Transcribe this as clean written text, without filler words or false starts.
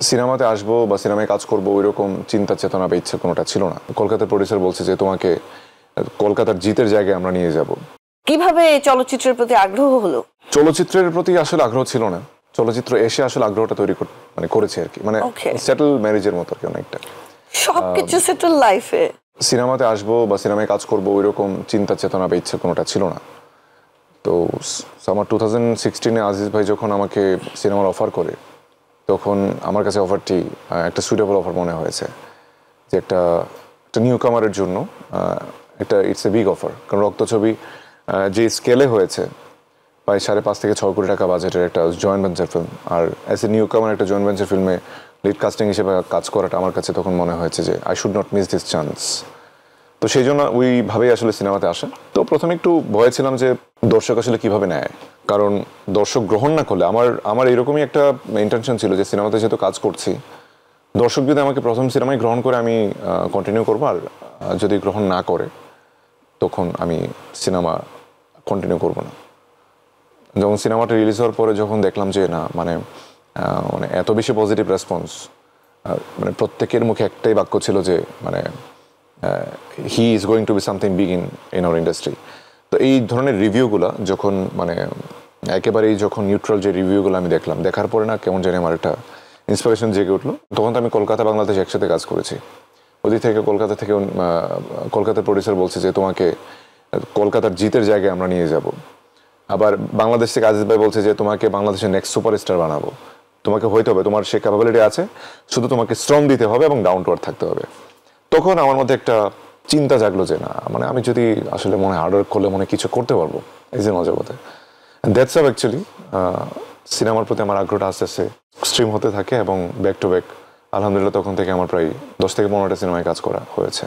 সিনেমাতে আসবো বা সিনেমায় কাজ করব ওইরকম চিন্তা চেতনা বা ইচ্ছে কোনোটা ছিল না। কলকাতার প্রডিউসার বলছে যে তোমাকে কলকাতার জিতের জায়গায় আমরা নিয়ে যাব। কিভাবে চলচ্চিত্রের প্রতি আগ্রহ হলো? চলচ্চিত্রের প্রতি আসলে আগ্রহ ছিল না, চলচ্চিত্র এসে আসলে আগ্রহটা তৈরি করেছে আর কি, মানে সেটেল ম্যারেজের মতো আর কি অনেকটা। সবকিছু সেটেল লাইফে সিনেমাতে আসবো বা সিনেমায় কাজ করব ওইরকম চিন্তা চেতনা বা ইচ্ছে কোনোটা ছিল না। তো আমার 2016-এ আজিজ ভাই যখন আমাকে সিনেমার অফার করে, তখন আমার কাছে অফারটি একটা সুইটেবল অফার মনে হয়েছে, যে একটা নিউ কামারের জন্য ইটস এ বিগ অফার। কারণ রক্তছবি যে স্কেলে হয়েছে, প্রায় 5.5 থেকে 6 কোটি টাকা বাজেটের একটা জয়েন্ট ভেঞ্চার ফিল্ম, আর অ্যাজ এ নিউ কামার একটা জয়েন্ট ভেঞ্চার ফিল্মে লিড কাস্টিং হিসেবে কাজ করাটা আমার কাছে তখন মনে হয়েছে যে I should not miss this chance. তো সেই জন্য ওইভাবেই আসলে সিনেমাতে আসে। তো প্রথমে একটু ভয় ছিলাম যে দর্শক আসলে কিভাবে নেয়, কারণ দর্শক গ্রহণ না করলে, আমার এরকমই একটা ইন্টেনশন ছিল যে সিনেমাতে যেহেতু কাজ করছি, দর্শক যদি আমাকে প্রথম সিনেমায় গ্রহণ করে আমি কন্টিনিউ করবো, আর যদি গ্রহণ না করে তখন আমি সিনেমা কন্টিনিউ করবো না। যখন সিনেমাটা রিলিজ হওয়ার পরে যখন দেখলাম যে না, মানে এত বেশি পজিটিভ রেসপন্স, মানে প্রত্যেকের মুখে একটাই বাক্য ছিল যে মানে he is going to be something big in our industry. তো এই ধরনের রিভিউগুলো যখন মানে একেবারেই যখন নিউট্রাল যে রিভিউগুলো আমি দেখলাম, দেখার পরে না কেমন জানি আমার একটা ইন্সপিরেশন জেগে উঠলো। তখন তো আমি কলকাতা বাংলাদেশ একসাথে কাজ করেছি। ওদিক থেকে কলকাতার প্রডিউসার বলছে যে তোমাকে কলকাতার জিতের জায়গায় আমরা নিয়ে যাব। আবার বাংলাদেশ থেকে আজিজ ভাই বলছে যে তোমাকে বাংলাদেশের নেক্সট সুপারস্টার বানাবো, তোমাকে হইতে হবে, তোমার সে ক্যাপাবিলিটি আছে, শুধু তোমাকে শ্রম দিতে হবে এবং ডাউন টু আর্থ থাকতে হবে। তখন আমার মধ্যে একটা চিন্তা জাগলো যে না, মানে আমি যদি আসলে মনে হয় হার্ডওয়ার্ক করলে মনে কিছু করতে পারবো এই যে জগতে। দ্যাটস হাউ অ্যাকচুয়ালি সিনেমার প্রতি আমার আগ্রহটা আস্তে আস্তে স্ট্রিম হতে থাকে, এবং ব্যাক টু ব্যাক আলহামদুলিল্লাহ তখন থেকে আমার প্রায় 10 থেকে 15টা সিনেমায় কাজ করা হয়েছে।